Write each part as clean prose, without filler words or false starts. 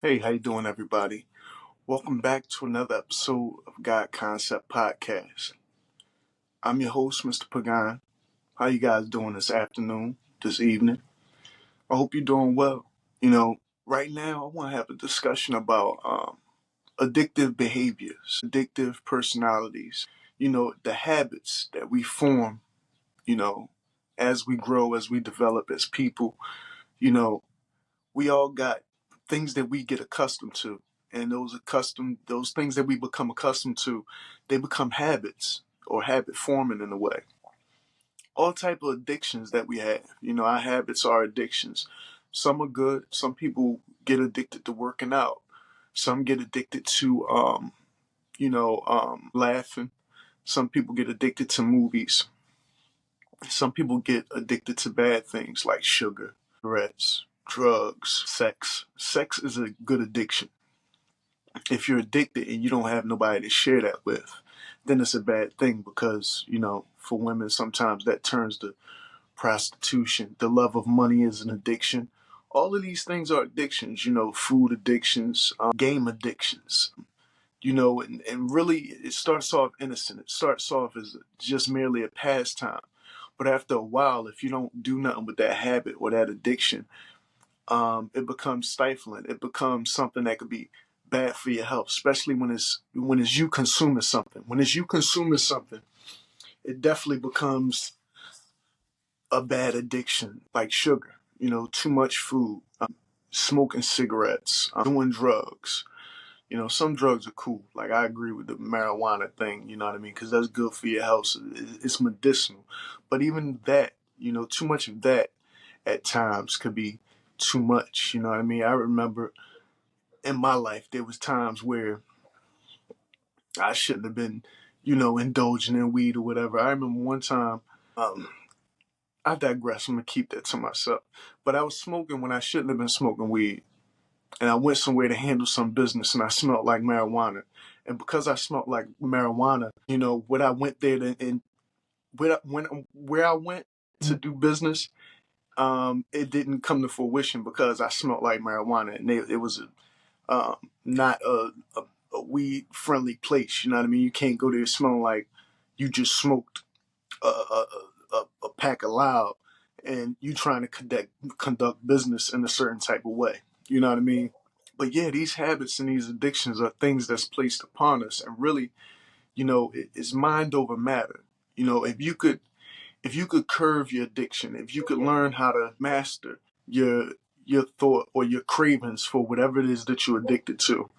Hey, how you doing, everybody? Welcome back to another episode of Concept Podcast. I'm your host, Mr. Pagan. How you guys doing this afternoon, this evening? I hope you're doing well. Right now I want to have a discussion about addictive behaviors, addictive personalities. The habits that we form. You know, as we grow, as we develop as people. You know, we all got things that we get accustomed to, and those things that we become accustomed to, they become habits or habit forming in a way. All type of addictions that we have, our habits are addictions. Some are good. Some people get addicted to working out. Some get addicted to laughing. Some people get addicted to movies. Some people get addicted to bad things like sugar, cigarettes, drugs, sex. Sex is a good addiction. If you're addicted and you don't have nobody to share that with, then it's a bad thing because, for women, sometimes that turns to prostitution. The love of money is an addiction. All of these things are addictions, food addictions, game addictions, and really it starts off innocent. It starts off as just merely a pastime. But after a while, if you don't do nothing with that habit or that addiction, it becomes stifling. It becomes something that could be bad for your health, especially when it's you consuming something. When it's you consuming something, it definitely becomes a bad addiction, like sugar. Too much food, smoking cigarettes, doing drugs. Some drugs are cool. Like I agree with the marijuana thing. You know what I mean? Because that's good for your health. It's medicinal. But even that, too much of that at times could be too much. You know what I mean? I remember in my life there was times where I shouldn't have been, indulging in weed or whatever. I remember one time, I digress. I'm gonna keep that to myself. But I was smoking when I shouldn't have been smoking weed, and I went somewhere to handle some business, and I smelled like marijuana. And because I smelled like marijuana, when I went there and where I went to do business, it didn't come to fruition because I smelled like marijuana, and it was not a weed friendly place. You know what I mean? You can't go there smelling like you just smoked a pack of loud, and you trying to conduct business in a certain type of way. You know what I mean? But yeah, these habits and these addictions are things that's placed upon us, and really, it's mind over matter. If you could curve your addiction, if you could learn how to master your your thought or your cravings for whatever it is that you're addicted to,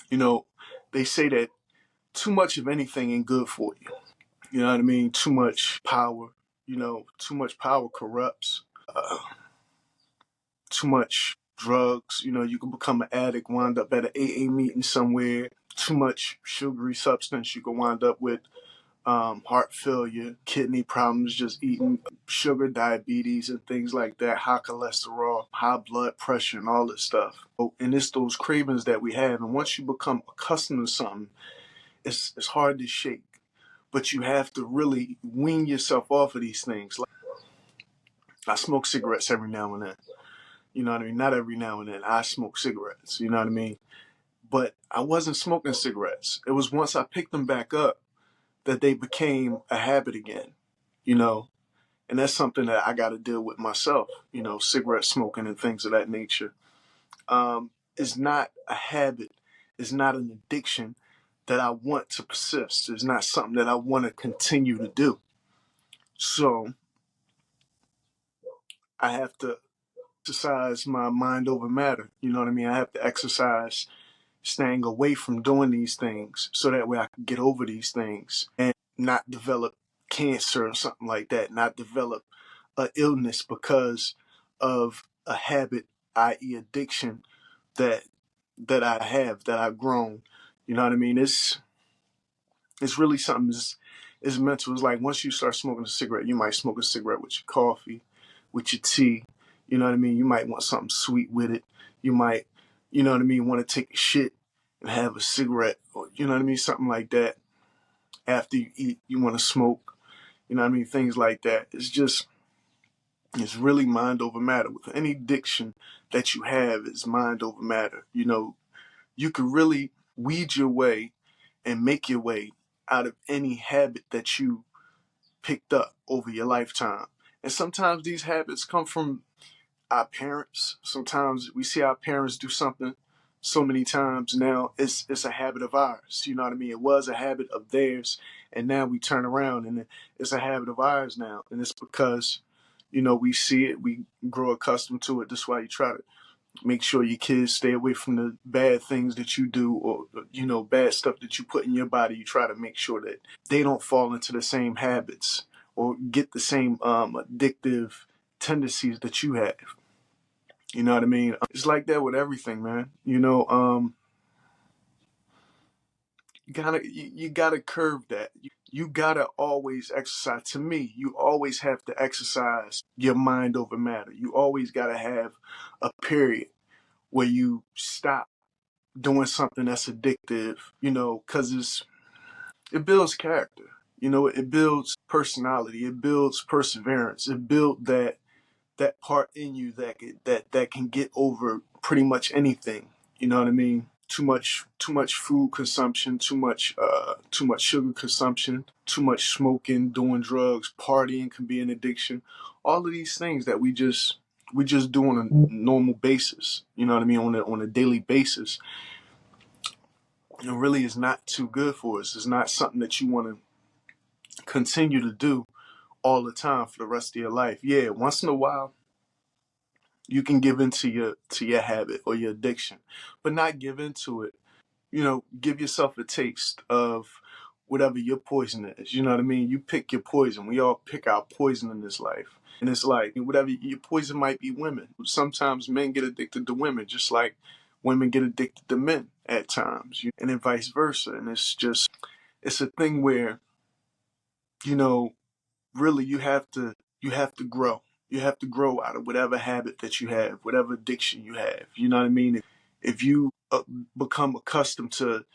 you know, they say that too much of anything ain't good for you. You know what I mean? Too much power, too much power corrupts. Uh, Too much drugs, you can become an addict, wind up at an AA meeting somewhere. Too much sugary substance, you can wind up with heart failure, kidney problems, just eating sugar, diabetes, and things like that, high cholesterol, high blood pressure, and all this stuff. And it's those cravings that we have. And once you become accustomed to something, it's hard to shake. But you have to really wean yourself off of these things. Like, I smoke cigarettes every now and then. You know what I mean? Not every now and then. I smoke cigarettes. You know what I mean? But I wasn't smoking cigarettes. It was once I picked them back up that they became a habit again, you know, and that's something that I got to deal with myself, cigarette smoking and things of that nature. Is not a habit, it's not an addiction that I want to persist. It's not something that I want to continue to do. So I have to exercise my mind over matter. You know what I mean? I have to exercise staying away from doing these things so that way I can get over these things and not develop cancer or something like that, not develop a illness because of a habit, i.e. addiction that I have, that I've grown. You know what I mean? It's really something is mental. It's like once you start smoking a cigarette, you might smoke a cigarette with your coffee, with your tea. You know what I mean? You might want something sweet with it. You might, want to take a shit and have a cigarette, or you know what I mean, something like that. After you eat, you want to smoke. You know what I mean? Things like that. It's just It's really mind over matter. With any addiction that you have, it's mind over matter. You could really weed your way and make your way out of any habit that you picked up over your lifetime. And sometimes these habits come from our parents. Sometimes we see our parents do something so many times now it's a habit of ours. You know what I mean? It was a habit of theirs, and now we turn around and it's a habit of ours now. And it's because, we see it, we grow accustomed to it. That's why you try to make sure your kids stay away from the bad things that you do, or bad stuff that you put in your body. You try to make sure that they don't fall into the same habits or get the same addictive tendencies that you have. You know what I mean? It's like that with everything, man. You gotta curve that. You gotta always exercise. To me, you always have to exercise your mind over matter. You always gotta have a period where you stop doing something that's addictive, because it builds character. It builds personality. It builds perseverance. It builds that part in you that can get over pretty much anything. You know what I mean? Too much food consumption, too much sugar consumption, too much smoking, doing drugs, partying can be an addiction. All of these things that we just do on a normal basis. You know what I mean? On a daily basis. It really is not too good for us. It's not something that you want to continue to do all the time for the rest of your life. Yeah, once in a while you can give into your habit or your addiction, but not give into it. Give yourself a taste of whatever your poison is. You know what I mean? You pick your poison. We all pick our poison in this life. And it's like whatever your poison might be women. Sometimes men get addicted to women, just like women get addicted to men at times, and then vice versa. And it's a thing where, you know, really you have to grow. You have to grow out of whatever habit that you have, whatever addiction you have. You know what I mean? If you become accustomed to,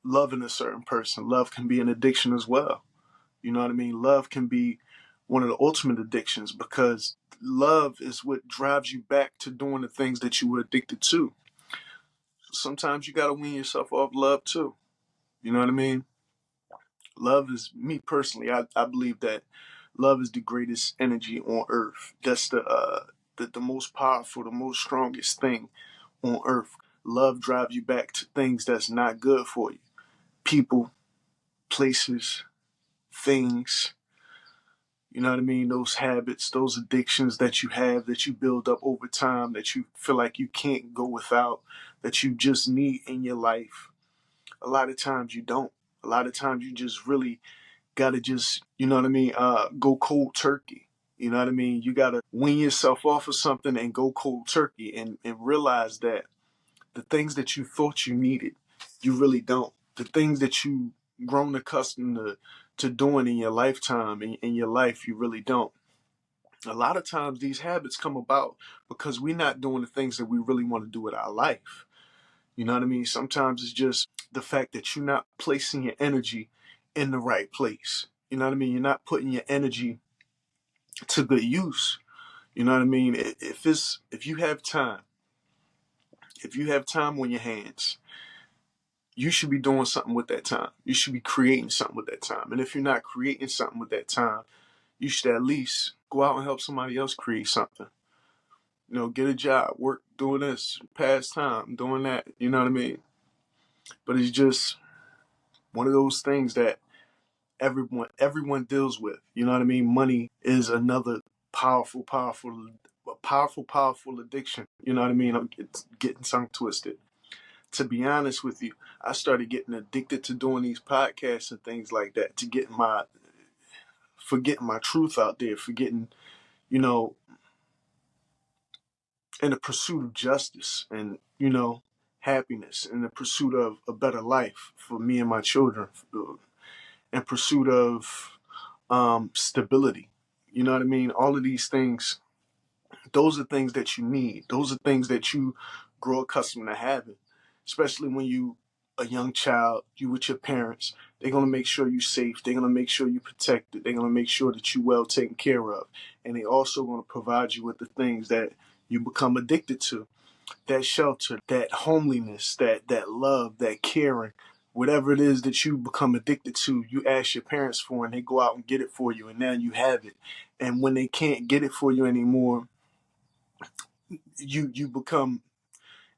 loving a certain person, love can be an addiction as well. You know what I mean? Love can be one of the ultimate addictions, because love is what drives you back to doing the things that you were addicted to. Sometimes you got to wean yourself off love too. You know what I mean? Love is, me personally, I believe that love is the greatest energy on earth. That's the most powerful, the most strongest thing on earth. Love drives you back to things that's not good for you. People, places, things, you know what I mean? Those habits, those addictions that you have, that you build up over time, that you feel like you can't go without, that you just need in your life. A lot of times you don't. A lot of times you just really gotta just, go cold turkey. You know what I mean? You gotta wean yourself off of something and go cold turkey, and realize that the things that you thought you needed, you really don't. The things that you grown accustomed to doing in your lifetime, in your life, you really don't. A lot of times these habits come about because we're not doing the things that we really want to do with our life. You know what I mean? Sometimes it's just the fact that you're not placing your energy in the right place. You know what I mean? You're not putting your energy to good use. You know what I mean? If you have time, if you have time on your hands, you should be doing something with that time. You should be creating something with that time. And if you're not creating something with that time, you should at least go out and help somebody else create something. Get a job, work doing this, pass time, doing that. You know what I mean? But it's just one of those things that everyone deals with. You know what I mean? Money is another powerful addiction. You know what I mean? I'm getting tongue twisted. To be honest with you, I started getting addicted to doing these podcasts and things like that, to forgetting my truth out there, forgetting, you know, in the pursuit of justice and, happiness, in the pursuit of a better life for me and my children, in pursuit of stability. You know what I mean? All of these things, those are things that you need. Those are things that you grow accustomed to having, especially when you a young child, you with your parents. They're going to make sure you're safe. They're going to make sure you're protected. They're going to make sure that you're well taken care of. And they also going to provide you with the things that you become addicted to. That shelter, that homeliness, that love, that caring, whatever it is that you become addicted to, you ask your parents for and they go out and get it for you, and now you have it. And when they can't get it for you anymore, you become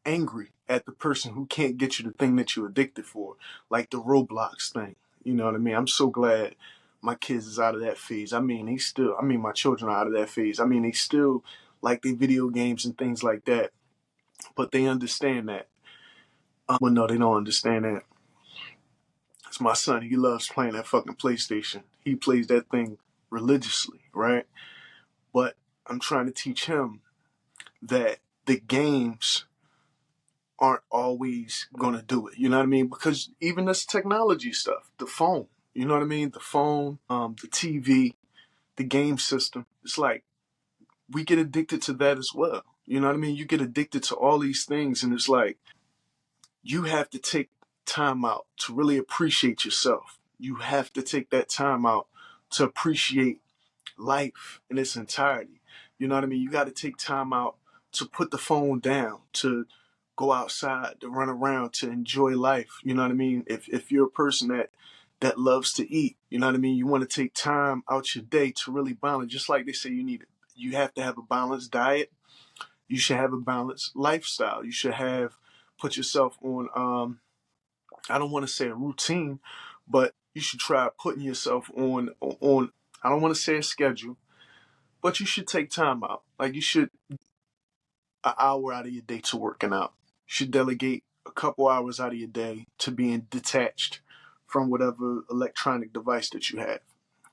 angry at the person who can't get you the thing that you're addicted for, like the Roblox thing. You know what I mean? I'm so glad my kids is out of that phase. My children are out of that phase. They still like they video games and things like that, but they understand that. Well, no, they don't understand that. It's my son. He loves playing that fucking PlayStation. He plays that thing religiously, right? But I'm trying to teach him that the games aren't always going to do it. You know what I mean? Because even this technology stuff, the phone, you know what I mean? The phone, the TV, the game system, it's like we get addicted to that as well. You know what I mean? You get addicted to all these things, and it's like you have to take time out to really appreciate yourself. You have to take that time out to appreciate life in its entirety. You know what I mean? You got to take time out to put the phone down, to go outside, to run around, to enjoy life. You know what I mean? If you're a person that loves to eat, you know what I mean? You want to take time out your day to really balance. Just like they say, you have to have a balanced diet. You should have a balanced lifestyle. You should put yourself on, I don't want to say a routine, but you should try putting yourself on, I don't want to say a schedule, but you should take time out. Like you should an hour out of your day to working out. You should delegate a couple hours out of your day to being detached from whatever electronic device that you have.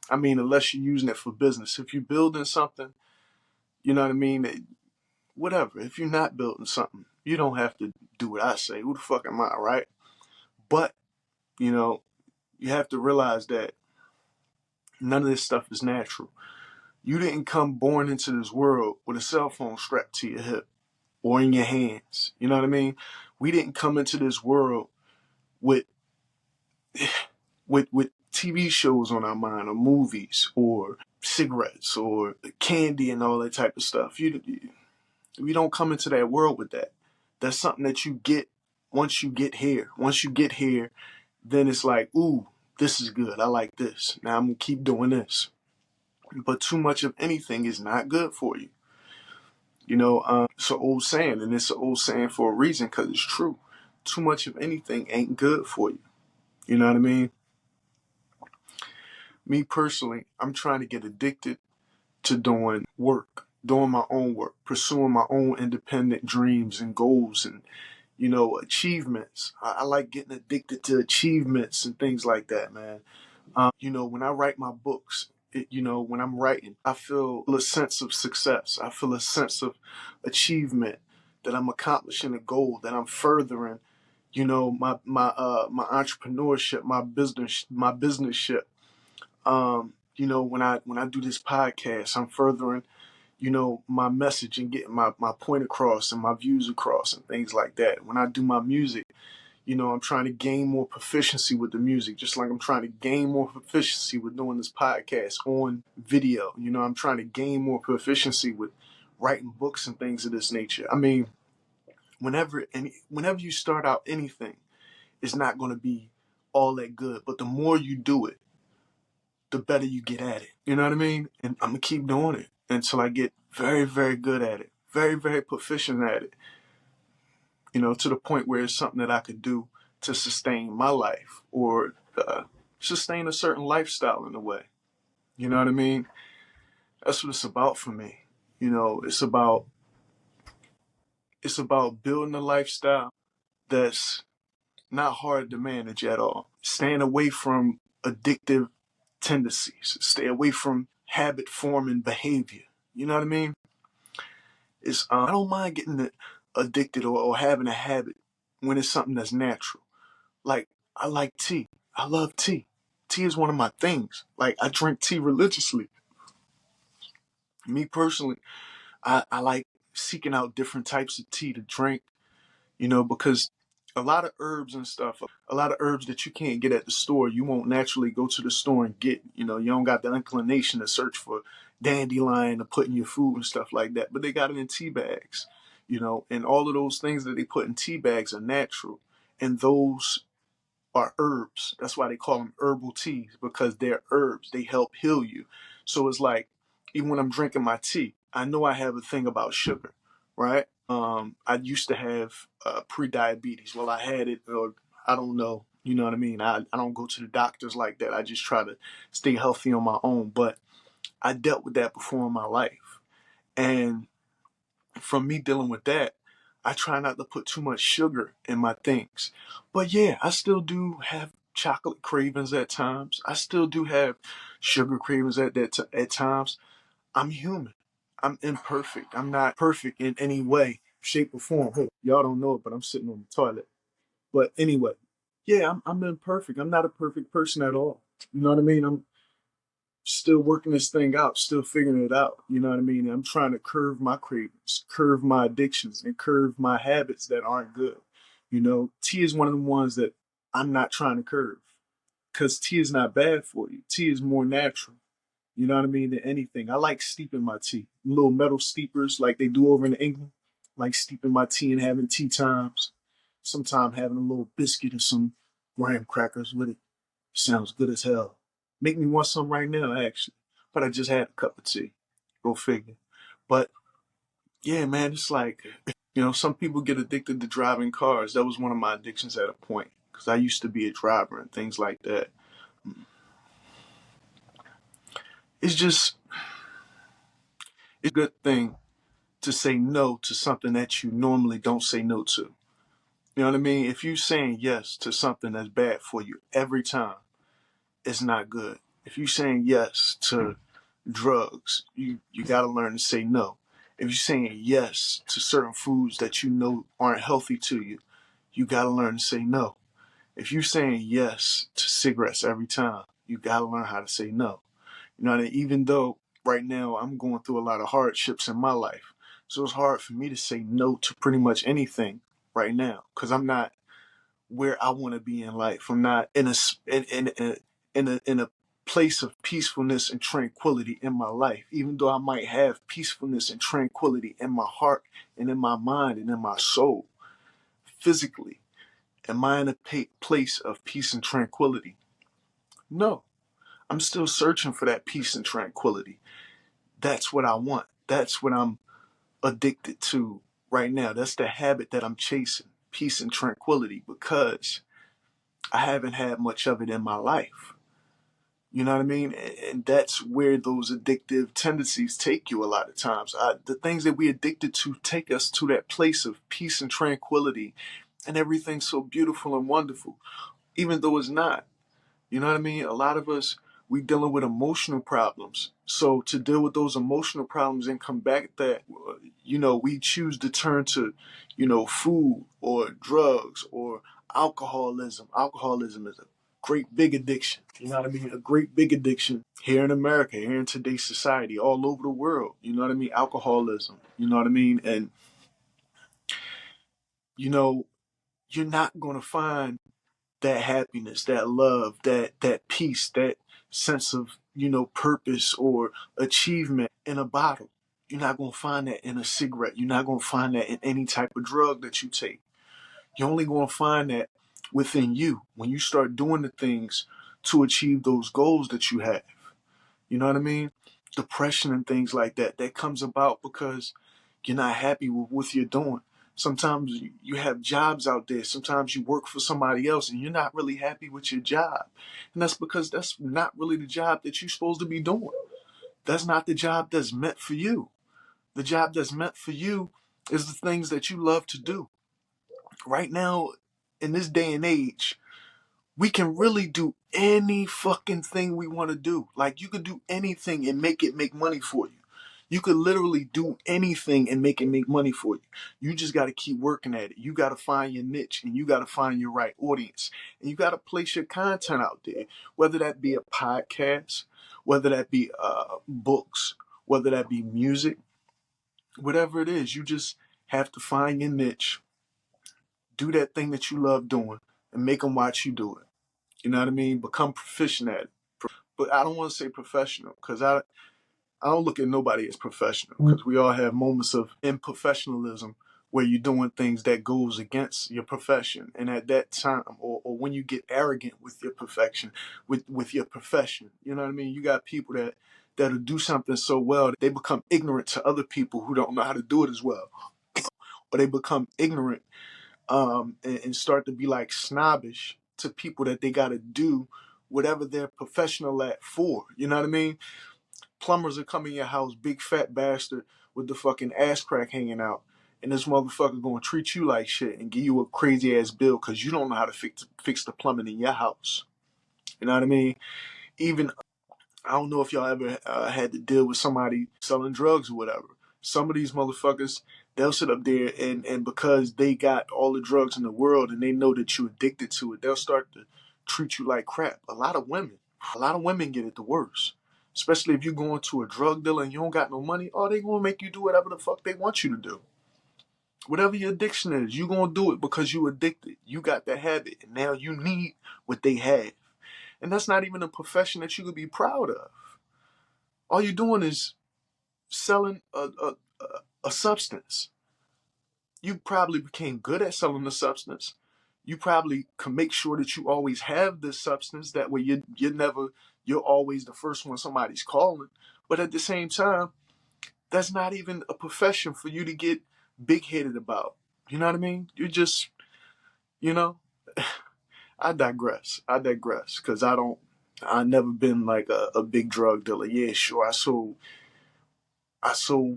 Unless you're using it for business. If you're building something, you know what I mean? Whatever. If you're not building something, you don't have to do what I say. Who the fuck am I, right? But, you have to realize that none of this stuff is natural. You didn't come born into this world with a cell phone strapped to your hip or in your hands. You know what I mean? We didn't come into this world with TV shows on our mind, or movies, or cigarettes, or candy, and all that type of stuff. We don't come into that world with that. That's something that you get once you get here. Once you get here, then it's like, ooh, this is good. I like this. Now I'm gonna keep doing this. But too much of anything is not good for you. It's an old saying, and it's an old saying for a reason, because it's true. Too much of anything ain't good for you. You know what I mean? Me personally, I'm trying to get addicted to doing work, doing my own work, pursuing my own independent dreams and goals and, achievements. I like getting addicted to achievements and things like that, man. When I write my books, when I'm writing, I feel a sense of success. I feel a sense of achievement, that I'm accomplishing a goal, that I'm furthering, my entrepreneurship, my businessship. When I do this podcast, I'm furthering, my message and getting my point across and my views across and things like that. When I do my music, I'm trying to gain more proficiency with the music, just like I'm trying to gain more proficiency with doing this podcast on video. I'm trying to gain more proficiency with writing books and things of this nature. Whenever you start out anything, it's not going to be all that good, but the more you do it, the better you get at it. You know what I mean? And I'm going to keep doing it until I get very, very good at it, very, very proficient at it, to the point where it's something that I could do to sustain my life, or sustain a certain lifestyle in a way. You know what I mean? That's what it's about for me. It's about building a lifestyle that's not hard to manage at all. Staying away from addictive tendencies. Stay away from habit forming behavior. You know what I mean? I don't mind getting addicted or having a habit when it's something that's natural. Like, I like tea. I love tea. Tea is one of my things. Like, I drink tea religiously. Me personally, I like seeking out different types of tea to drink, because a lot of herbs and stuff, a lot of herbs that you can't get at the store, you won't naturally go to the store and get. You know, you don't got the inclination to search for dandelion to put in your food and stuff like that. But they got it in tea bags, you know, and all of those things that they put in tea bags are natural. And those are herbs. That's why they call them herbal teas, because they're herbs. They help heal you. So it's like, even when I'm drinking my tea, I know I have a thing about sugar, right? I used to have pre-diabetes. Well, I had it, or I don't know. You know what I mean? I don't go to the doctors like that. I just try to stay healthy on my own. But I dealt with that before in my life. And from me dealing with that, I try not to put too much sugar in my things. But yeah, I still do have chocolate cravings at times. I still do have sugar cravings at times. I'm human. I'm imperfect. I'm not perfect in any way, shape, or form. Hey, y'all don't know it, but I'm sitting on the toilet. But anyway, yeah, I'm imperfect. I'm not a perfect person at all. You know what I mean? I'm still working this thing out, still figuring it out. You know what I mean? I'm trying to curve my cravings, curve my addictions, and curve my habits that aren't good. You know, tea is one of the ones that I'm not trying to curve, because tea is not bad for you. Tea is more natural. You know what I mean? Than anything. I like steeping my tea. Little metal steepers like they do over in England. Like steeping my tea and having tea times. Sometimes having a little biscuit and some graham crackers with it. Sounds good as hell. Make me want some right now, actually. But I just had a cup of tea. Go figure. But yeah, man, it's like, you know, some people get addicted to driving cars. That was one of my addictions at a point, because I used to be a driver and things like that. It's just it's a good thing to say no to something that you normally don't say no to. You know what I mean? If you're saying yes to something that's bad for you every time, it's not good. If you're saying yes to drugs, you got to learn to say no. If you're saying yes to certain foods that you know aren't healthy to you, you got to learn to say no. If you're saying yes to cigarettes every time, you got to learn how to say no. You know, and even though right now I'm going through a lot of hardships in my life, so it's hard for me to say no to pretty much anything right now, because I'm not where I want to be in life. I'm not in a place of peacefulness and tranquility in my life. Even though I might have peacefulness and tranquility in my heart and in my mind and in my soul, physically, am I in a place of peace and tranquility? No. I'm still searching for that peace and tranquility. That's what I want. That's what I'm addicted to right now. That's the habit that I'm chasing, peace and tranquility, because I haven't had much of it in my life. You know what I mean? And that's where those addictive tendencies take you a lot of times. The things that we addicted to take us to that place of peace and tranquility, and everything's so beautiful and wonderful, even though it's not. You know what I mean? A lot of us, we dealing with emotional problems. So to deal with those emotional problems and combat that, you know, we choose to turn to, you know, food or drugs or alcoholism. Alcoholism is a great big addiction. You know what I mean? A great big addiction here in America, here in today's society, all over the world. You know what I mean? Alcoholism. You know what I mean? And, you know, you're not going to find that happiness, that love, that peace, that sense of, you know, purpose or achievement in a bottle. You're not going to find that in a cigarette. You're not going to find that in any type of drug that you take. You're only going to find that within you when you start doing the things to achieve those goals that you have. You know what I mean? Depression and things like that, that comes about because you're not happy with what you're doing. Sometimes you have jobs out there. Sometimes you work for somebody else and you're not really happy with your job. And that's because that's not really the job that you're supposed to be doing. That's not the job that's meant for you. The job that's meant for you is the things that you love to do. Right now, in this day and age, we can really do any fucking thing we want to do. Like, you could do anything and make it make money for you. You could literally do anything and make it make money for you. You just got to keep working at it. You got to find your niche and you got to find your right audience. And you got to place your content out there, whether that be a podcast, whether that be books, whether that be music, whatever it is. You just have to find your niche, do that thing that you love doing and make them watch you do it. You know what I mean? Become proficient at it. But I don't want to say professional because I don't look at nobody as professional because we all have moments of improfessionalism where you're doing things that goes against your profession. And at that time, or when you get arrogant with your perfection, with your profession, you know what I mean? You got people that'll do something so well that they become ignorant to other people who don't know how to do it as well. Or they become ignorant and start to be like snobbish to people that they got to do whatever they're professional at for. You know what I mean? Plumbers will come in your house, big fat bastard with the fucking ass crack hanging out. And this motherfucker gonna treat you like shit and give you a crazy ass bill because you don't know how to fix the plumbing in your house. You know what I mean? Even, I don't know if y'all ever had to deal with somebody selling drugs or whatever. Some of these motherfuckers, they'll sit up there and because they got all the drugs in the world and they know that you're addicted to it, they'll start to treat you like crap. A lot of women get it the worst. Especially if you go into a drug dealer and you don't got no money, oh, they gonna make you do whatever the fuck they want you to do. Whatever your addiction is, you gonna do it because you addicted. You got that habit, and now you need what they have. And that's not even a profession that you could be proud of. All you're doing is selling a substance. You probably became good at selling the substance. You probably can make sure that you always have this substance. That way you're always the first one somebody's calling. But at the same time, that's not even a profession for you to get big-headed about. You know what I mean? You're just, you know, I digress. Because I never been like a big drug dealer. Yeah, sure, I sold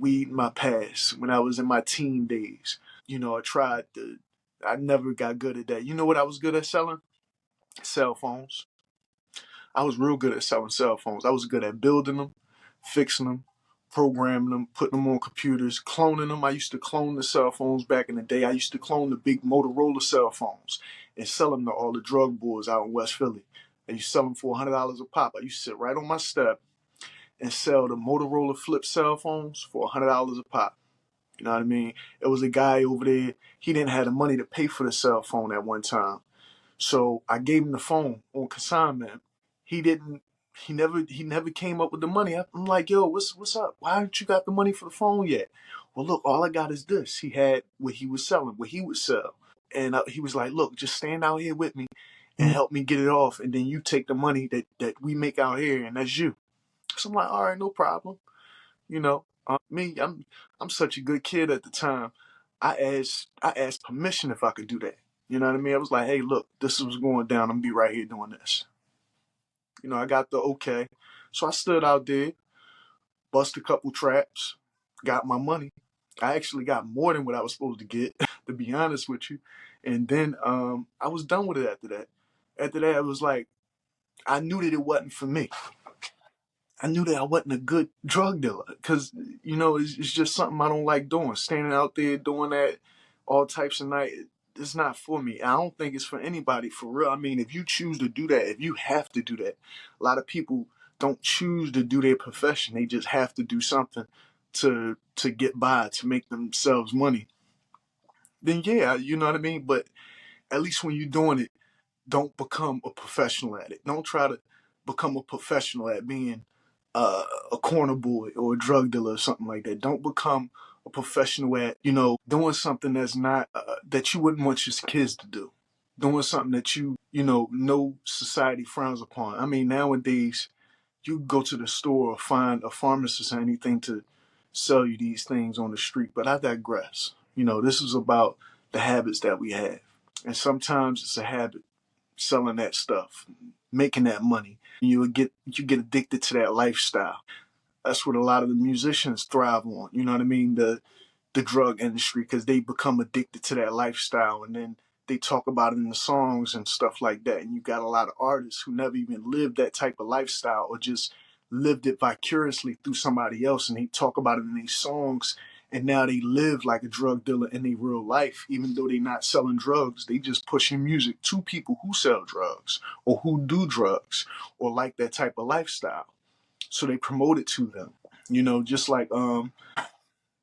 weed in my past when I was in my teen days. You know, I never got good at that. You know what I was good at selling? Cell phones. I was real good at selling cell phones. I was good at building them, fixing them, programming them, putting them on computers, cloning them. I used to clone the cell phones back in the day. I used to clone the big Motorola cell phones and sell them to all the drug boys out in West Philly. I used to sell them for $100 a pop. I used to sit right on my step and sell the Motorola flip cell phones for $100 a pop. You know what I mean? It was a guy over there. He didn't have the money to pay for the cell phone at one time. So I gave him the phone on consignment. He didn't. He never came up with the money. I'm like, yo, what's up? Why haven't you got the money for the phone yet? Well, look, all I got is this. He had what he was selling, what he would sell, and he was like, look, just stand out here with me and help me get it off, and then you take the money that we make out here, and that's you. So I'm like, all right, no problem. You know, I'm such a good kid at the time. I asked permission if I could do that. You know what I mean? I was like, hey, look, this is what's going down. I'm gonna be right here doing this. You know, I got the okay. So I stood out there, bust a couple traps, got my money. I actually got more than what I was supposed to get, to be honest with you. And then I was done with it after that. After that, it was like, I knew that it wasn't for me. I knew that I wasn't a good drug dealer because, you know, it's just something I don't like doing. Standing out there doing that all types of night, it's not for me. I don't think it's for anybody, for real. I mean, if you choose to do that, if you have to do that, a lot of people don't choose to do their profession. They just have to do something to get by, to make themselves money. Then yeah, you know what I mean? But at least when you're doing it, don't become a professional at it. Don't try to become a professional at being a corner boy or a drug dealer or something like that. Don't become a professional at, you know, doing something that's not, that you wouldn't want your kids to do. Doing something that no society frowns upon. I mean, nowadays, you go to the store or find a pharmacist or anything to sell you these things on the street. But I digress. You know, this is about the habits that we have. And sometimes it's a habit selling that stuff, making that money. You get addicted to that lifestyle. That's what a lot of the musicians thrive on. You know what I mean? The drug industry, because they become addicted to that lifestyle, and then they talk about it in the songs and stuff like that. And you got a lot of artists who never even lived that type of lifestyle or just lived it vicariously through somebody else, and they talk about it in these songs. And now they live like a drug dealer in their real life, even though they're not selling drugs. They just pushing music to people who sell drugs or who do drugs or like that type of lifestyle. So they promote it to them. You know, just like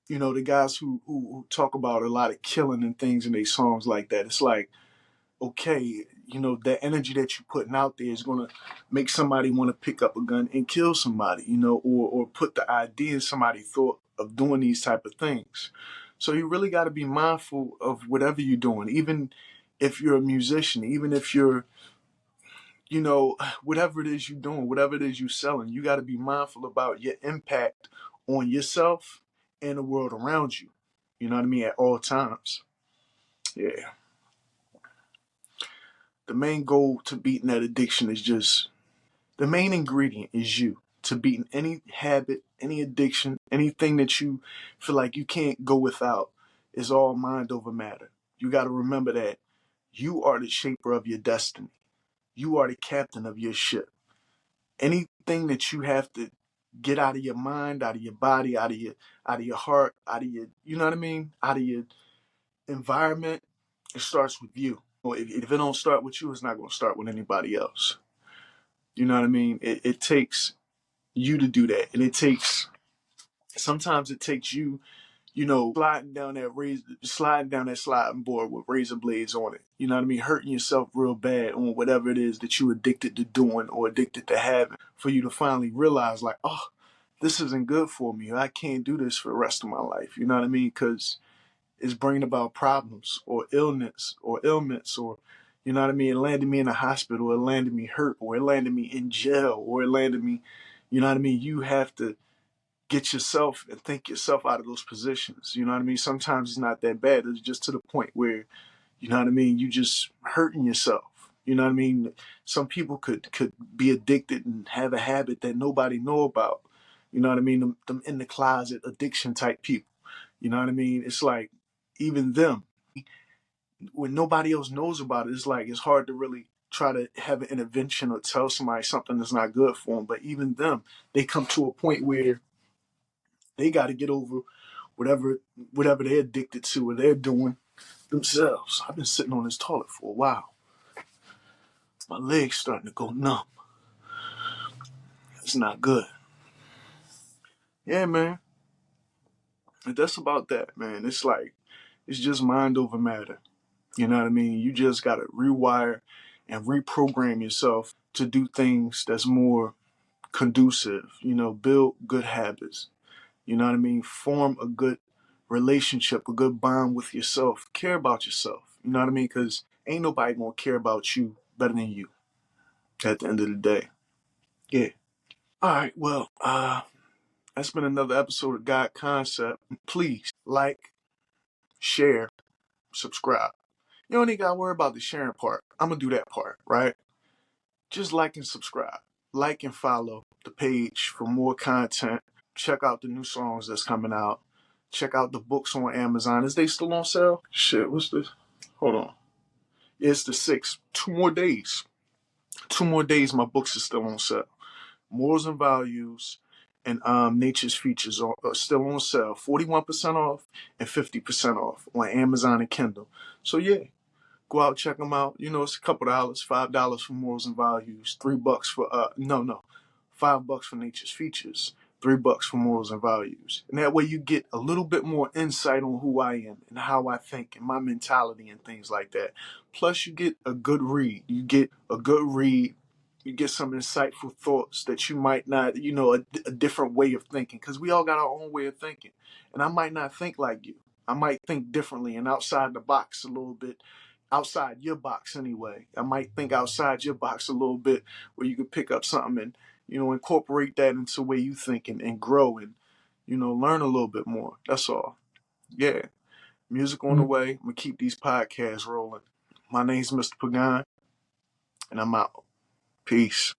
the guys who talk about a lot of killing and things in their songs like that. It's like, okay, that energy that you're putting out there is gonna make somebody want to pick up a gun and kill somebody, or put the idea in somebody's thought of doing these type of things. So you really got to be mindful of whatever you're doing, even if you're a musician, even if you're, whatever it is you're doing, whatever it is you're selling, you got to be mindful about your impact on yourself and the world around you. You know what I mean? At all times. Yeah. The main goal to beating that addiction is just the main ingredient is you. To beating any habit, any addiction, anything that you feel like you can't go without is all mind over matter. You got to remember that you are the shaper of your destiny. You are the captain of your ship. Anything that you have to get out of your mind, out of your body, out of your heart, out of your, you know what I mean, out of your environment, it starts with you. If it don't start with you, it's not going to start with anybody else. You know what I mean? It takes you to do that, and sometimes it takes you, sliding down that sliding board with razor blades on it. You know what I mean? Hurting yourself real bad on whatever it is that you're addicted to doing or addicted to having, for you to finally realize, like, oh, this isn't good for me. I can't do this for the rest of my life. You know what I mean? Because it's bringing about problems or illness or ailments, or, you know what I mean? It landed me in a hospital, or it landed me hurt, or it landed me in jail, or it landed me, you know what I mean? You have to get yourself and think yourself out of those positions. You know what I mean? Sometimes it's not that bad. It's just to the point where, you know what I mean, you just hurting yourself. You know what I mean? Some people could be addicted and have a habit that nobody know about. You know what I mean? Them in the closet addiction type people. You know what I mean? It's like, even them, when nobody else knows about it, it's like it's hard to really try to have an intervention or tell somebody something that's not good for them. But even them, they come to a point where they got to get over whatever they're addicted to or they're doing themselves. I've been sitting on this toilet for a while. My legs starting to go numb. It's not good. Yeah, man. And that's about that, man. It's like, it's just mind over matter. You know what I mean? You just got to rewire and reprogram yourself to do things that's more conducive, build good habits. You know what I mean? Form a good relationship, a good bond with yourself. Care about yourself. You know what I mean? Because ain't nobody going to care about you better than you at the end of the day. Yeah. All right. Well, that's been another episode of God Concept. Please like, share, subscribe. You don't even got to worry about the sharing part. I'm going to do that part, right? Just like and subscribe. Like and follow the page for more content. Check out the new songs that's coming out. Check out the books on Amazon. Is they still on sale? Shit, what's this? Hold on. It's the 6th. 2 more days. 2 more days, my books are still on sale. Morals and Values and Nature's Features are still on sale. 41% off and 50% off on Amazon and Kindle. So yeah, go out, check them out. It's a couple dollars. $5 for Morals and Values. $3 for $5 for Nature's Features. $3 for Morals and Values. And that way you get a little bit more insight on who I am and how I think and my mentality and things like that. Plus you get a good read. You get some insightful thoughts that you might not, a different way of thinking. Because we all got our own way of thinking. And I might not think like you. I might think differently and outside the box a little bit. Outside your box anyway. I might think outside your box a little bit, where you could pick up something and, incorporate that into the way you think and grow and, learn a little bit more. That's all. Yeah. Music on the way. I'm going to keep these podcasts rolling. My name's Mr. Pagan, and I'm out. Peace.